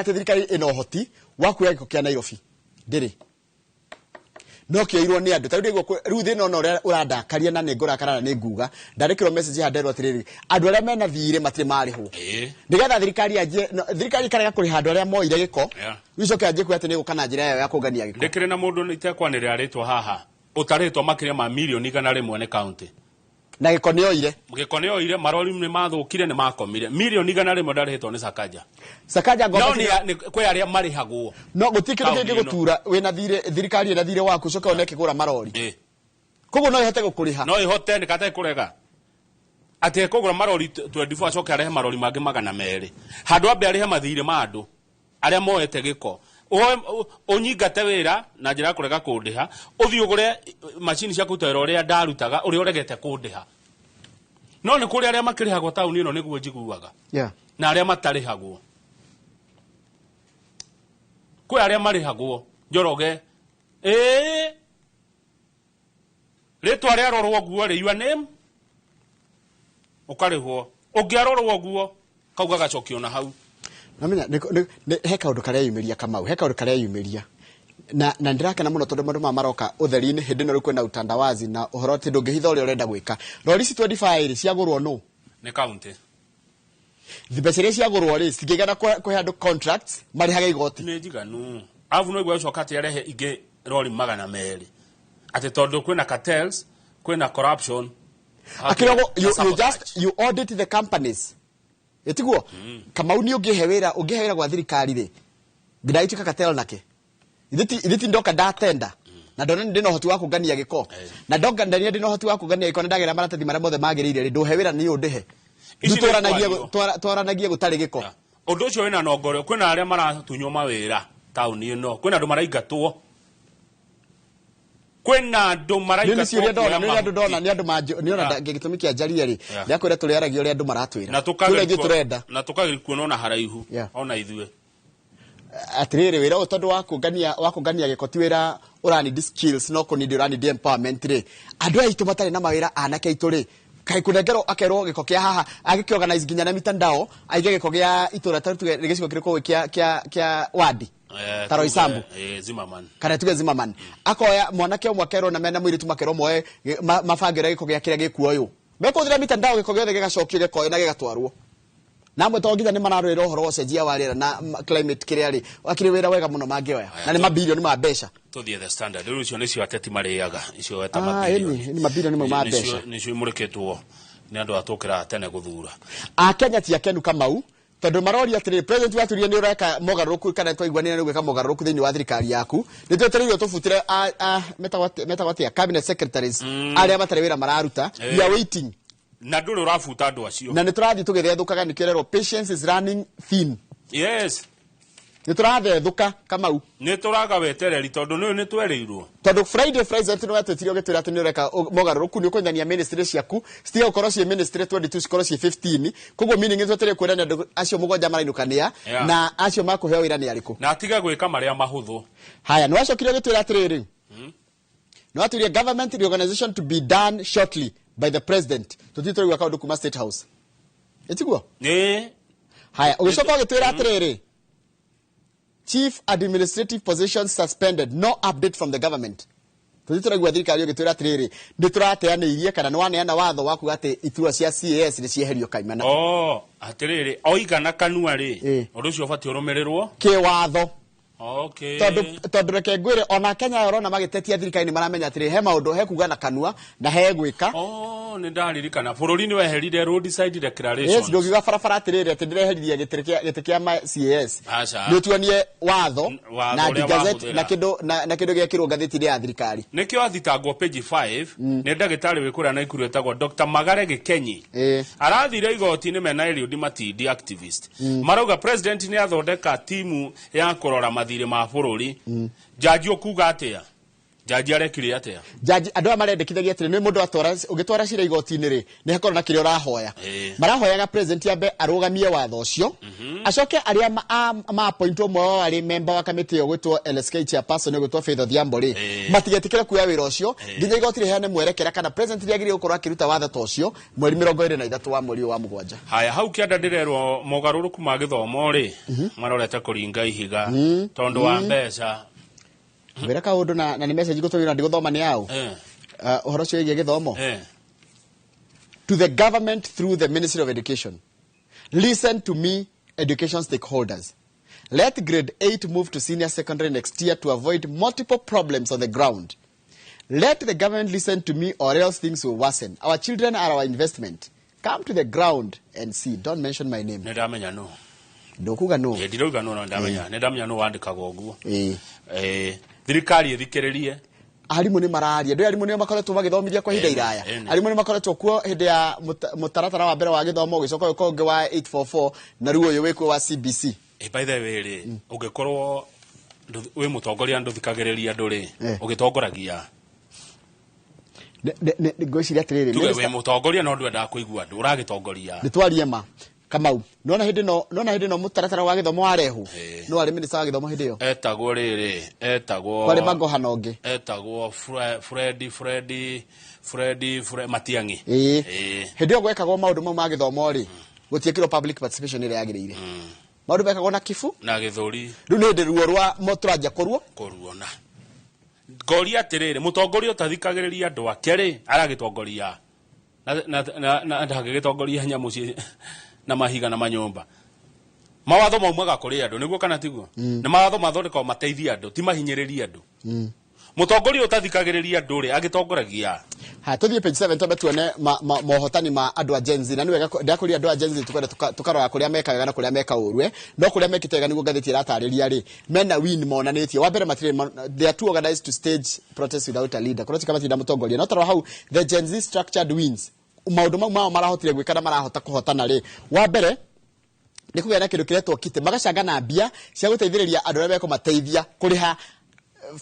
ati thirikari ino hoti wa kuya giko kia Nairobi ndiri no kioirwo ni andu tari riu thina no urandakaria na ningurakara na ninguga ndarikiro message handerwo atiriri andu aria mena thire matire marihwo ndigetha thirikari karega kuri handu aria moire giko wicoke anje kuya ati ni gukana njira yayo ya kungania giko ndikire na mundu nitekwanire aritwa haha utaritwa makiria ma milioni 100 ne county na giko ni oire marori ni mathukire ni makomire milioni 100 ndaritwo ni Sakaja ngombe ni kwe aria marihagwo no gutikire kingi gutura wina thire thirikari ina thire waku coka oneke kura marori koguo no ihote gukuriha no ihote ni kata kurega ati kugura marori 24 coka arehe marori mangi 200 handu ambe arehe mathire ma andu aria moete giko unyingate wira na njira kurega kundiha uthi ugure machine cia kutera uria ndarutaga uria uregete kundiha no ni kuri aria makirihagwo tauni ino niguo njiguaga na aria matarihagwo kwe aria marihagwo Njoroge ritwa aria rorwo guo ri your name ukarihwo ungiarorwo guo kauga gacokio na hau namenya he kaundu karia yumiria Kamau he kaundu karia yumiria na ndirakena muno tondu mandu maroka utheri-ini hindi no kwena utandawazi na uhoro ti ndungihitha uria urenda gwika rori ci 25 ciagurwo no ni county thibeciria ciagurwo ri cingigana kwe andu contracts mari haga igoti ni njiganu avu no igwa coka ati arehe ingi rori 200 ati tondu kwena cartels kwena corruption akirago you audit the companies etiguo Kamau ni ungihewira gwa thirikari ri ngiraitika cartel nake ithiti ndoka datenda na ndona ndino hoti wa kungania giko na ndoka ndania ndino hoti wa kungania giko ndagira maratathi maria mothe magirire nduhewira ni undihe twaranagia gutari giko undu ucio wina nongore kwina aria maratunywo mawira tauni ino kwina andu maraigatwo kwina andu maraigatwo ni andu ndona ni andu niona ngigitumi kia njaria ri ndiakwira turi aragio ri andu maratwira na tukagirikuo nona haraihu ona ithue atiriri wira utondu wa kungania giko ti wira urani skills no kunidi urani empowerment ri andu aitu matari na mawira anake aitu ri kai kunengero akerwo giko kia haha agikiorganize ginya na mitandao aige giko gia itura tatu giciko kiriko kia wadi taro isambu Zimmerman kana tuge Zimmerman akoya mwanake omwe akerwo na mena mwiritu makerwo moe mabangira giko gia kiria gikuo yu mekuthira mitandao giko giothe gigacokio giko na gigatwarwo namwe tongitha ni mararwira uhoro cenjia wa rĩera na climate kiria ri akiri wira wega muno mangioya na ni mabilioni ma mbeca tuthie the standard riu cio nicio ateti mariaga icio weta mabilioni ni mabilioni ma mbeca nicio imurikitwo ni andu atukira tene guthura Kenya ti akenu Kamau tondu marori atiri president waturie ni ureka mogaruku kana twaigwanira ni gwika mogaruku thiini wa thirikari yaku ni twetereirwo tubutire metagwatia cabinet secretaries aria batari wira mararuta we are waiting na nduru rafuta andu acio na niturathi tugithethukaga nikirero patience is running thin yes niturathethũka Kamau nä tå raga wetereri tondå nä nä twereirwo tondu Friday no atwetire ugitwira ati ni ureka mogaruruku ni ukonania ministry ciaku stiga ukorwo cie ministry 22 cikorwo cie 15 koguo meaning itwetire kwirania andu acio mugwanja marainukania na acio makuheo wira ni ariku na atiga gwika maria mahuthu haya no acokire ugitwira atiriri no aturia government reorganization to be done shortly by the president tutitore gwaka undu kuma state house etiguo haya ugicoka ugitwira atiriri chief administrative positions suspended, no update from the government. Tutitore gwa thirikari ugitwira atiriri niturateanirie kana ni waneana watho waku ati itua cia CAS ni cieherio kaimana. Atiriri oigana kanua ri undu ucio bati urumirirwo ki watho. Okay. Tondu reke ngwire ona Kenya yorona magitetia thirikari ni maramenya atiri he maundu he kuga na kanua na he gwika. Ni ndaririkana bururi ni weherire roadside declaration. Yes, ndogiga farafara atiriri ati ndireherithia gite kia CAS. Ni tuonie watho na gazette na kindu giakirwo gatheti ya thirikari. Nikio athitangwo page 5 ni ndagitari wikura na ikuru etagwo Dr. Magare Gikenyi. Arathire igoti-ini mena Eliud Matindi activist. Marauga president ni athondeka timu ya kurora mathire ma bururi. Jaji okuga atia jaji arekire atia jaji andu amarendekithagia atire ni mundu atwara ugitwara cira igoti-ini ri ni hakorwo na kire urahoya marahoyaga president yambe arugamie watho ucio acoke aria ma appoint mo ari member wa committee ogwitwo LSK chairperson ogwitwo Faith Odhiambo ri matigetikire kuya wira ucio nginya igoti ri heane mwerekera kana president yagire gukorwo akiruta watho ta ucio mweri 23 wa mweri wa mugwanja. Haya hau kianda ndirerwo mogaruruku ma githomo ri marorete kuringa ihiga tondu wa mbeca wira ka undu na ni message gutwira ndi guthoma ni yao uhoro cio igi githomo to the government through the Ministry of Education. Listen to me, education stakeholders. Let grade 8 move to senior secondary next year to avoid multiple problems on the ground. Let the government listen to me or else things will worsen. Our children are our investment. Come to the ground and see. Don't mention my name. Nedamenya no. Ndokuga no. Ndiroga no ndamenya. Nedamenya no wandikaga oguo. Thirikari ithikiririe arimu ni mararia ndio arimu ni makoretwo magithomithia kwa hinda iraya arimu ni makoretwo kuo hindi ya mutaratara wa mbere wa githomo gicoka ukonge wa 844 na ruo uyu wikwo wa CBC by the way ri ungikorwo wi mutongoria nduthikagiriria andu ri ugitongoragia ngwiciria atiriri tuwe wi mutongoria no ndwenda kuigua andu uragitongoria nitwarie ma Kamau nona hindi no mutaratara wa githomo warehu no ari minister wa githomo hindi yo etagwo riri etagwo kwari magoha nonge etagwo Freddy Matiang'i hindi yo gwekagwo maundu mau ma githomo ri gutiekirwo public participation ire yagirire maundu bekagwo na kifu na githuri riu ni ndiruo rwa moturanja kuruona ngoria atiriri mutongoria utathikagiriria andu ake ri aragitongoria na ndagitongoria nyamu na mahiga na manyumba mawatho maumaga kuri andu niguo kana tiguo na mawatho mathondeka mateithia andu ti mahinyiriria andu mutongoria utathikagiriria andu ri agitongoragia tuthie page 7 tobe tuone mohotani ma andu a Gen Z na niwega ndakuria andu a Gen Z tukarora kuria mekaga na kuria meka urwe no kuria mekitega niguo gatheti iratariria ri mena win monanitie wa mbere matire they are too organized to stage protest without a leader kuroti kama tinda mutongoria no tarwa hau the Gen Z structured wins maundu mau marahotire gwikana marahota kuhotana ri wa mbere ni kugea na kindu kiretwo kite magacangana mbia cia guteithiriria andu aria meko mateithia kuriha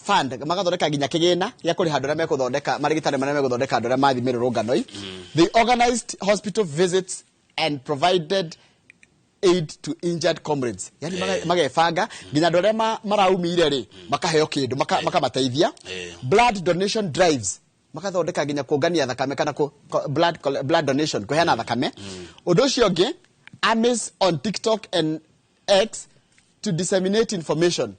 fund magathondeka ginya kigina ya kuriha andu aria meko thondeka marigitane maria meko thondeka andu aria mathimire runganoi they organized hospital visits and provided aid to injured comrades yani magefanga ginya andu aria maraumire ri makaheo kindu makamateithia blood donation drives makathondeka ginya kuongania thakame kana blood donation kuheana thakame undu ucio ngi armies on TikTok and X to disseminate information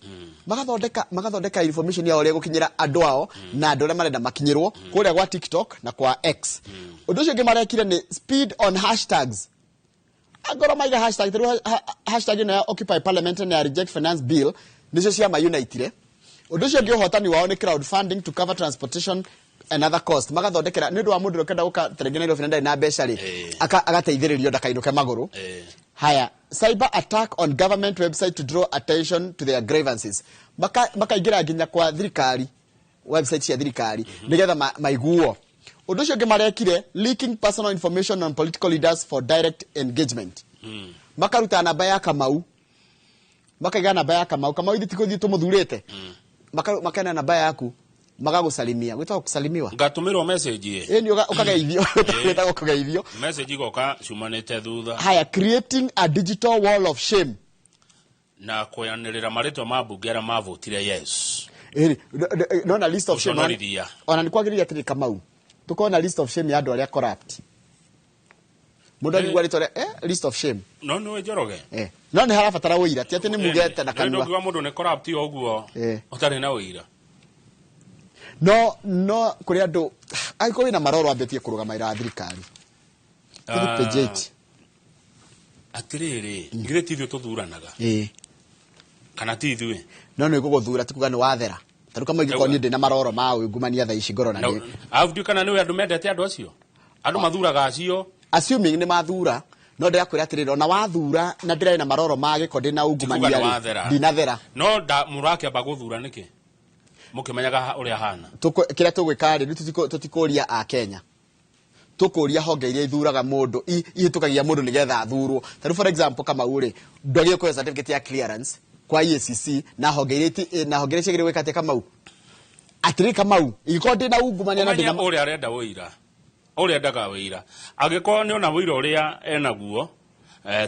magathondeka information ya uria gukinyira andu ao na andu aria marenda makinyirwo kuria kwa TikTok na kwa X undu ucio ngi marekire ni speed on hashtags agora maiga hashtag na occupy parliament na reject finance bill nicio cia ma unitire undu ucio ngi uhotani wao ni crowdfunding to cover transportation another cost magathondekera ni ndu wa mundu ukenda uka terengenero finanda na mbeca ri agateithiririo ndakainuke maguru haya cyber attack on government website to draw attention to their grievances makaigira ginya kwa thirikari website cia thirikari nigetha maiguo undu ucio ngimarekire leaking personal information on political leaders for direct engagement makaruta namba ya Kamau makaiga namba ya Kamau Kamau ithi tikuthi tumuthurite makana namba yaku magagusalimia gwitwa kusalimiwa ngatumirwo message ni ukageithio gwitwa kugeithio message igoka cumanite thutha haya creating a digital wall of shame na kuyanirira maritwa mabungera mavotire yes no na list of shame ona ni kwagiriria atiri Kamau tukona list of shame ya andu aria corrupt mundu ni gwaritore list of shame no no Njoroge no ni harabatara uira ti ati ni mugete na kanua ndio mundu ni corrupt oguo utari na uira no kuri andu aiko wina maroro ambetie kurugamaira thirikari pejeti atiriri ngire tithio tuthuranaga kana tithwe no iguguthura tikuga ni wathera taruka maigi koni ndi na maroro ma ungumania tha ici ngoro na ni avudio kana ni andu mendete andu acio andu mathuraga acio assuming ni mathura no ndirakwira atiriri ona wathura na ndira na maroro ma gikondi na ungumania ndinathera no murake abaguthura niki mukimenyaga uria hana kira tugwika ri tutikuria a Kenya tukuria honge iria ithuraga mundu ihitukagia mundu nigetha athurwo taru for example kama uri ndogie kwa certificate ya clearance kwa EACC na honge iria cigire wikate Kamau atiri Kamau ikondi na ungumania na ndina uria arenda wira uria ndaga wira agiko ni ona wira uria enaguo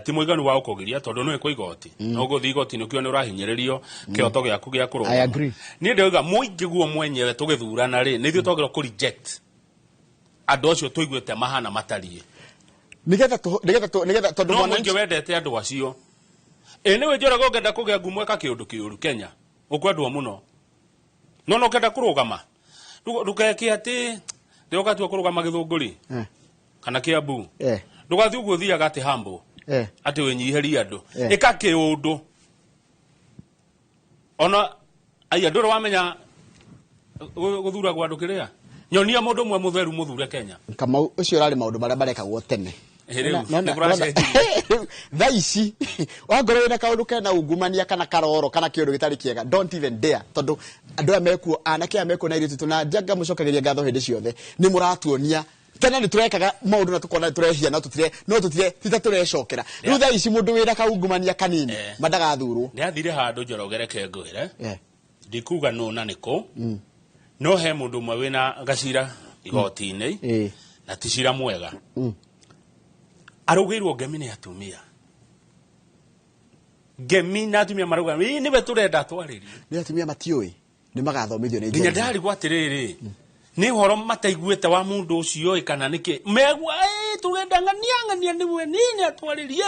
ti muiganu wa ukugiria tondu no iko igoti no guthi igoti ni kio ni urahinyiririo kioto giaku gia kuruma I agree ni ndauga muingi guo mwenyewe tugithurana ri ni thio twagira ku reject andu acio tuiguite mahana matarie nigetha tondu mwana ngi wendete andu acio niwe Njoroge ungenda kugia ngumo eka kiundu kiuru Kenya ukwendwo muno no kenda kurugama ndukeki ati ndoka tu kurugama githunguri kana Kiambu ndugathi uguo thiaga ati hambo ati winyiheria andu eka kiundu ona aya ndoro wamenya guthura gwa andu kiria nyonia mundu mwe mutheru muthure Kenya Kamau ucio rari maundu maria barekagwo tene thaici wangoro wina kaundu kena ungumania kana karoro kana kiundu gitari kiega don't even dare tondu andu aya mekuo anake aya mekuo na iritu tuna janga mucokageria ngatho hindi ciothe ni muratuonia tena ni turekaga maundu na tukona turehia no tutire tita turecokera riu thaici mundu wina kaungumania kanini madagathurwo ni athire handu Njoroge reke ngwire ndikuga no na niko no he mundu mwe wina gacira igoti-ini na tishira mwega arugirwo ngemi ni atumia ngemi na atumia maruga ni we turenda twaririe ni atumia matioi ni magathomithio ni nginya ndari gwatiriri ni horo mataiguite wa mundu ucio kana niki megwa turenda ngania niwe nini atwaririe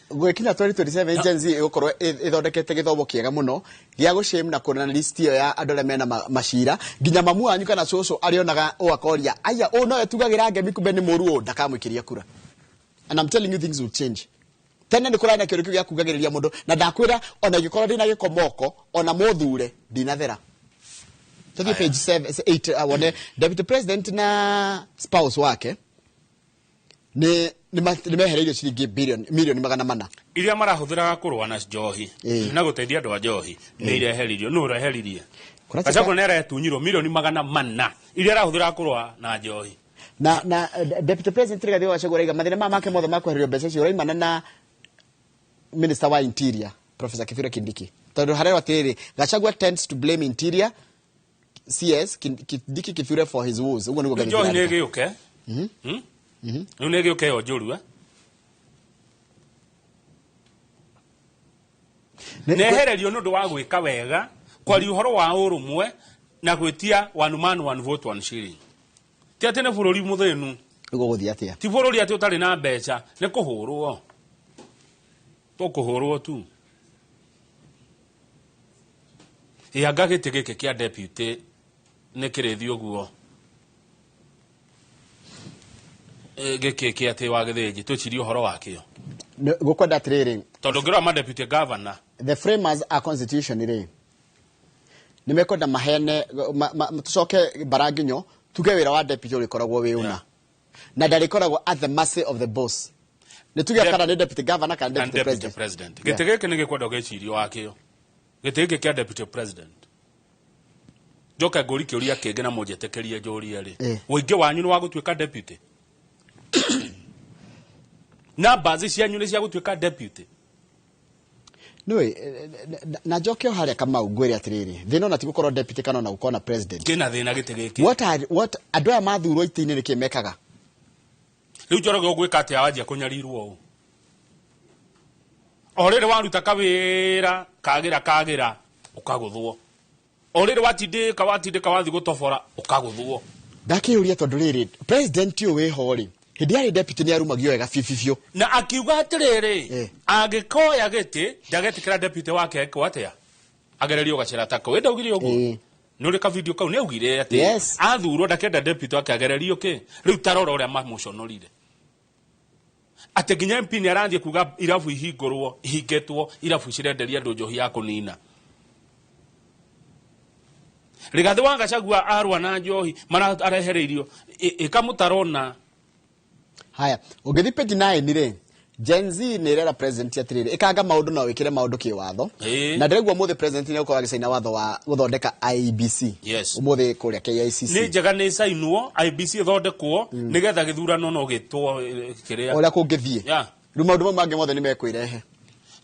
gwikina 2027 agency igukorwo ithondekete githomo kiega muno gia gushame na kuna list iyo ya andu aria mena mashira nginya mamu anyu kana coco arionaga uakoria aya no etugagira ngemi kumbe ni muruo ndakamwikiria kura and I'm telling you things will change tena nikurana kiru kiu gia kugagiriria mundu na ndakwira ona gikorwo ndina gikomoko ona muthure ndinathera Tadi page 8 awone deputy president na spouse wake ni mehereirio ciringi milioni 400 iria marahuthira kurwa na njohi na guteithia andu a njohi ni ireheririo no ureheririe acapo nera etunyirwo milioni 400 iria arahuthira kurwa na njohi na deputy president Rigathi Gachagua iga mathina make mothe makwehererio mbeca cio raimana na minister wa interior Professor Kithure Kindiki tondu harero atiri Gachagua tends to blame interior CS Kindiki Kithure for his woes ugo niguo gani njohi negi uke negi uke o njuru nehererio nundu wa gwika wega kwari uhoro wa urumwe na gwitia one man one vote one shilling ti atene bururi muthenu ugo guthia atia ti bururi ati utari na mbeca ne kuhurwo tukuhurwo tu yanga gite gike kia deputy ne kirethi uguo gike kia ati wa githiji tuchiri uhoro wakio gukwenda atiriri tondu ngira ma deputy governor the framers are constitution ire nimekwenda mahene tucoke baranginyo tuge wira wa deputy urikoragwo wiuna na ndarikoragwo at the mercy of the boss ni tuge kana ni deputy governor kana deputy president gite gike ni gikwenda gicirio wakio gite gike kia deputy president joka gori kiuria kenge na mujetekerie njoria ri wingi wanyu ni wa gutuika deputy na baadhi cia nyune cia gutuika deputy Nui na njokeo haria kama ungwire atiriri thina na tigukorwo deputy kana na ukona president kina thina gitigiki what andu aya mathurwo iti-ini niki mekaga riu Njoroge ugwika atia wanjia kunyarirwo u orire waruta kawira kagira ukaguthwo orire watindika wathi gutobora ukaguthwo ndakiuria tondu riri president uyu wiho ri hindi ari deputy ni arumagio wega fififio na akiuga atiriri agikoya giti ndagetikira deputy wake kwatia agererio gacira tako wenda ugire uguo nuri ka video kau ne ugire ati athurwo ndakenda deputy wake agererio ki riu tarora uria mamuconorire ate ginya MP ni aranthie kuga irabu ihingurwo ihingetwo irabu cirenderia andu njohi ya kunina Rigathi wa Gachagua arwa na njohi mara arehereirio ikamutarona haya ugithi page 9 ri Gen Z ni rera president atiriri ikanga maundu na wikire maundu ki watho na ndiregwa muthe president ni ukorwa gicaina watho wa guthondeka IEBC umuthe kuria KICC ni njega ni sainwo IEBC thondekwo nigetha githurano no gitwo kiria oria kungithie riu maundu mangi mothe ni mekwirehe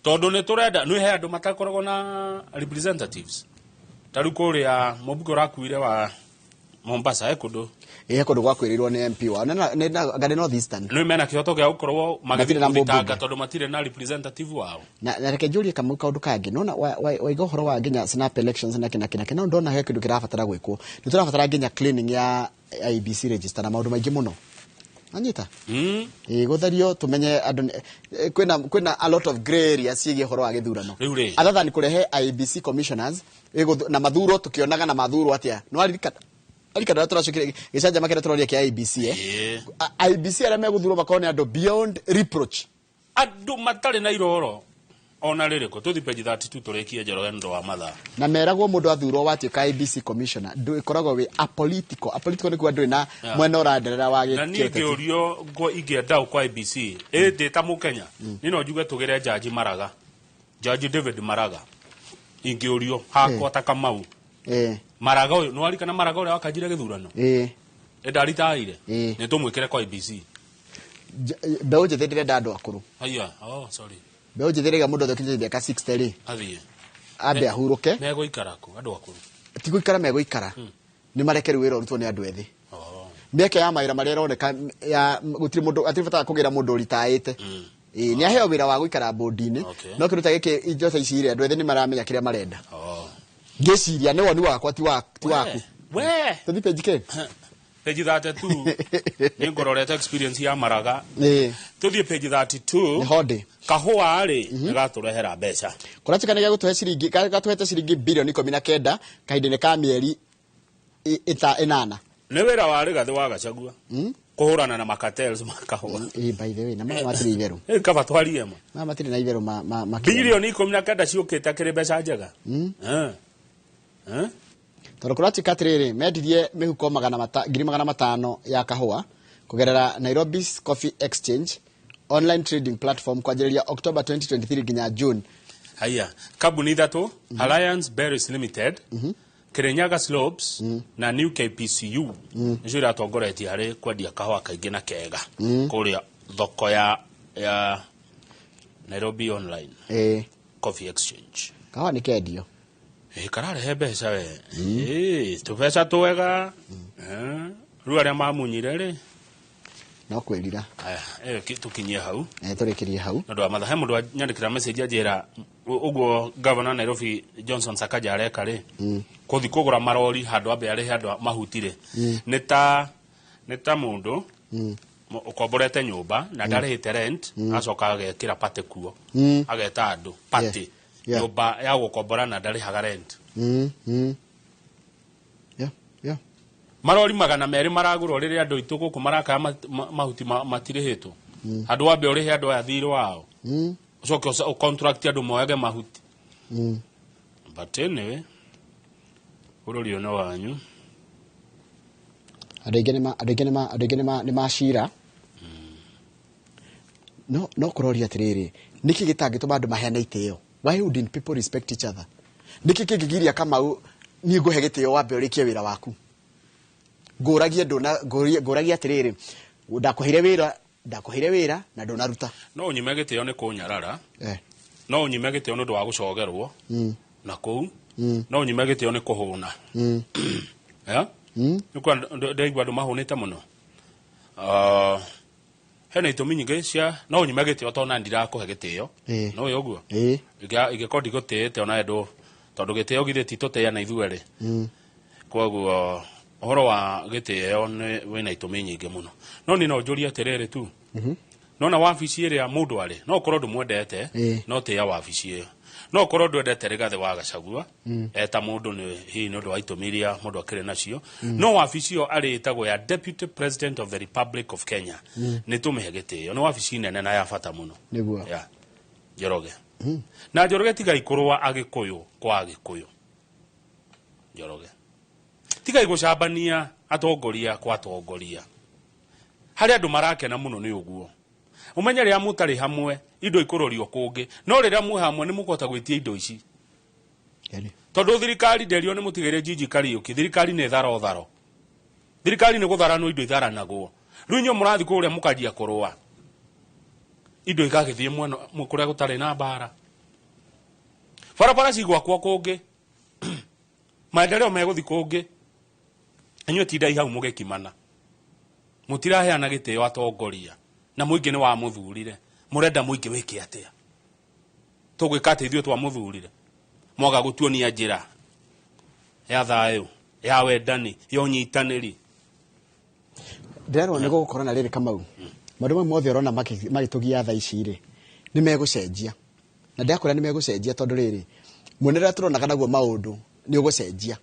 tondu ni turenda ni he andu matakoragwo na representatives taru kuria mubugo rakuire wa Mombasa kundu kundu gwakwirirwo ni MP wa na ngade North Eastern no mena kihoto gya gukorwo magithitanga tondu matire na representative wao na reke njurie kamu kaundu kangi nona waiga uhoro wa nginya snap elections na kina ndona he kindu kirabatara gwikwo ni turabatara nginya cleaning ya IEBC register na maundu maingi muno anyita guthario tumenye andu kwina a lot of gray area ciigi horo wa githurano athatha ni kurehe IEBC commissioners na mathuro tukionaga na mathuro atia no arikana turacukire gicanja makere turoria kia IEBC IEBC ara meguthuro makone andu beyond reproach andu matari na iroro ona ririko tuthi page 32 turekie Njoroge ndo wa matha na meragwo mundu athurwo watuika IEBC commissioner ndu ikoragwo we apolitical ni kwa ndu na mwena uranderera wa na ni ngiorio ngo ingienda kwa IEBC ndita mukenya nino njuge tugire jaji Maraga jaji David Maraga ingiorio hakwa takamau Maraga uyu no arikana Maraga uria wakanjire githurano ndaritaire ni tumwikire kwa IEBC beuje thindire ndandu akuru aya sorry beuje thindire mundu thokije theka 60 ri athie abe ahuruke mego ikarako andu akuru tigo ikara mego ikara ni marekeru wira urutwo ni andu ethi mieke ya maira maria roneka ya gutiri mundu atiribata kugira mundu ritaite ni aheo wira wa guikara board-ini no kiruta giki ijosa icire andu ethi ni maramenya kiria marenda ngeciria ni woni wakwa ti waku we tuthi page ke page 32 ni ngororete experience ya Maraga tuthi page 32 ni hode kahua ari gaturehera mbeca kuratikana gya gutuhe ciringi gatuhete ciringi bilioni 19 kahindine ka mieri inana ni wira wa Rigathi wa Gachagua kuhurana na makatels makahua by the way na mama matiri iveru kaba twari ema mama matiri na iveru bilioni 19 ciukite kire mbeca njega toro kuratika atiriri mendirie mihuko 500 ya kahua kugerera Nairobi Coffee Exchange online trading platform kwanjiriria October 2023 ginya June haya kabuni ithatu Alliance Berries Limited Kirinyaga Slopes na New KPCU njira atongoretie hari kwendia kahua kaingi na kega kuria thoko ya Nairobi online Coffee Exchange kahua ni kendio kararehe mbeca we tubeca twega riu aria mamunyire ri no kwirira aya tukinyie hau turikirie hau ndu wa matha he mundu nyandikira message ajira uguo governor Nairobi Johnson Sakaja areka ri kuthi kugura marori handu ambe ari handu mahutire nita mundu ukomborete nyumba na ndarihite rent acoka agekira pate kuo ageta andu pate nyumba ya gukombora na ndarihaga rent marori 200 maragurwo riria andu itu guku maraka mahuti matirihitwo andu ambe urihe andu aya thiro wao ucoke contract andu moyage mahuti but anyway ururi ono wanyu adegene ma shira no kuroria atiriri niki gitangituma andu mahena iteo why wouldn't people respect each other niki kingigiria kama ni nguhe gitio wambe urikie wira waku nguragie ndona nguragie atiriri ndakuhire wira na ndonaruta no nyime gitio ni kunyarara no unyime gitio nundu wa gucogerwo na kou no unyime gitio ni kuhuna ya nukwa ndaigwa andu mahunite muno hena itumi nyingi cia no unyime gitio tona ndirakuhe gitio no yo guo igikondi gutete ona endu tondu gitio githe titutea na ithuere koguo horo wa gitio ni wina itumi nyingi muno no ni no njuria terere tu no na wabici iria mundu ari no korwo ndumwendete no tia wabici iyo no korwo ndwendete Rigathi wa Gachagua eta mundu ni hi no ndo aitumiria mundu akire nacio no wabici iyo ari itagwo ya Deputy President of the Republic of Kenya ni tumihe gitio no wabici nene na ya bata muno niguo ya Njoroge na Njoroge tiga ikurwa agikuyu kwa agikuyu Njoroge tiga igucambania atongoria kwa atongoria hari andu marakena muno ni uguo umenye ria mutari hamwe indo ikurorio kungi no riria mu hamwe ni mukota gwitia indo ici tondu thirikari nderio ni mutigire Jiji Kariuki thirikari ni tharo thirikari ni gutharano indo itharanagwo riu nyo murathi kuria mukajia kurwa indo igagithie mwana mukuria gutari na bara barabara cigwakwo kungi maendeleo meguthi kungi enyo tindai hau mugekimana mutiraheana gitio atongoria na muingi ni wa muthurire murenda muingi wiki atia tugwika ati ithuĩ twa muthurire mwaga gutuonia njira ya thayo ya wendani ya unyitanĩri nderwo nĩ gũgũkorwo na rĩrĩ Kamau maũndũ mamwe mothe ũrona magĩtũgia tha ici rĩ nĩ megũcenjia na ndĩrakwĩra nĩ megũcenjia tondũ rĩrĩ muonere tũronaga naguo maũndũ nĩ ũgũcenjia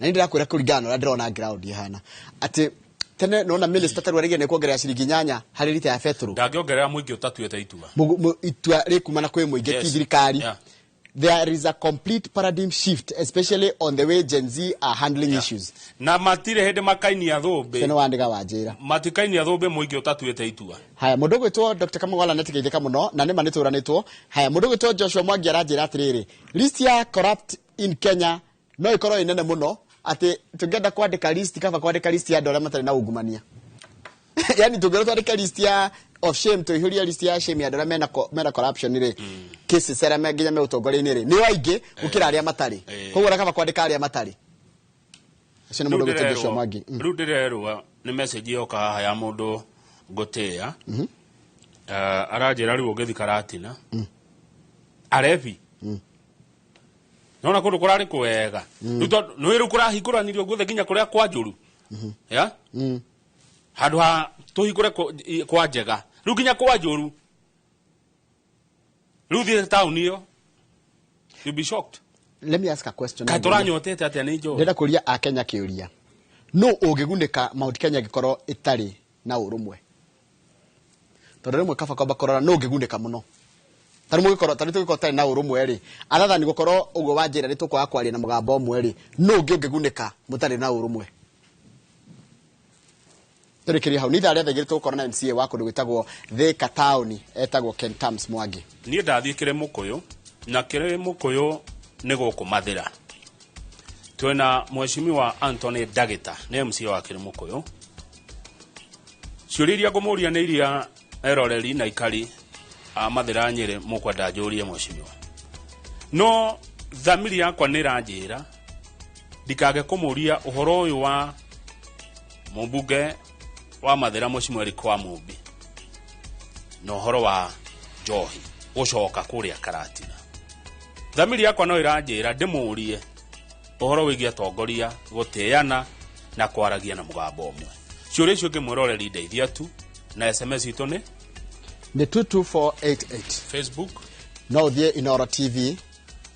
na nĩ ndĩrakwĩra kũringana na ũrĩa ndĩrona ground ihana atĩ tene nona minister tarwa rege ne kuongerera ciringi 8 harĩ lita ya petrol ndangiongerera muingi utatuete itua itua rikumana kwe muingi thirikari there is a complete paradigm shift especially on the way Gen Z are handling issues na matire hende makaini ya thombe tena wandiga wanjira matikaini ya thombe muingi utatuete itua haya mundu gwitwo Dr. Kamagwala netigeithika muno na nima nituranitwo haya mundu gwitwo Joshua Mwangi aranjira atiriri list ya corrupt in Kenya no ikorwo inene muno ati tungenda kwandika list kaba kwandika list ya dola matari na ungumania yani tungenda kwandika list ya of shame to ihuria list ya shame ya dola mena corruption ire cases sera menginya me utongoria-ini ri ni waingi gukira aria matari koguo kaba kwandika aria matari ucio ni mundu gwitwo Joshua Mwangi riu ndirerwa ni message yoka haha ya mundu ngutia aranjira riu ugithi karatina arevi nona kundu kurari kwega no iru kurahinguranirio guothe nginya kuria kwa njuru ya handu ha tuhingure kwa njega riu nginya kwa njuru riu thi town iyo you be shocked. Let me ask a question. Katoranyotete atia ni njoro ndenda kuria a Kenya kiuria no ugigunika Mount Kenya gikorwo itari na urumwe tondu rimwe kaba kwamba korora no ugigunika muno tari mugikorwo tari tugikorwo tari na urumwe ri aratha ni gukorwo ugo wanjira ni tukwa kwaria na mugambo omwe ri no ugigunika mutari na urumwe turekeria hau ni tharia thegire tukorwo na MCA wa kundu gwitagwo Thika Town etagwo Ken Tams Mwangi ni ndathikire mukuyu na kire mukuyu ni gukumathira twena mheshimiwa Anthony Dagita ni MCA wa kire mukuyu ciuriria ngumuria ni iria eroreri na ikari amathira nyire mukwenda njurie mheshimiwa no thamiri yakwa ni ranjira ndikage kumuria uhoro uyu wa mubunge wa mathira mheshimiwa Erikwa Mumbi no uhoro wa njohi ucoka kuria Karatina thamiri yakwa no iranjira ndimurie uhoro wigie atongoria guteana na kwaragia na mugambo omwe ciuria icio ngimwiroreri ndeithia tu na SMS itu ni the 22488 Facebook no thie Inoro TV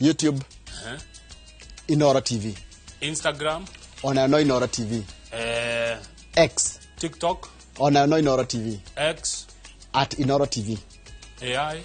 YouTube Inoro TV Instagram ona no Inoro TV X TikTok ona no Inoro TV X @Inoro TV AI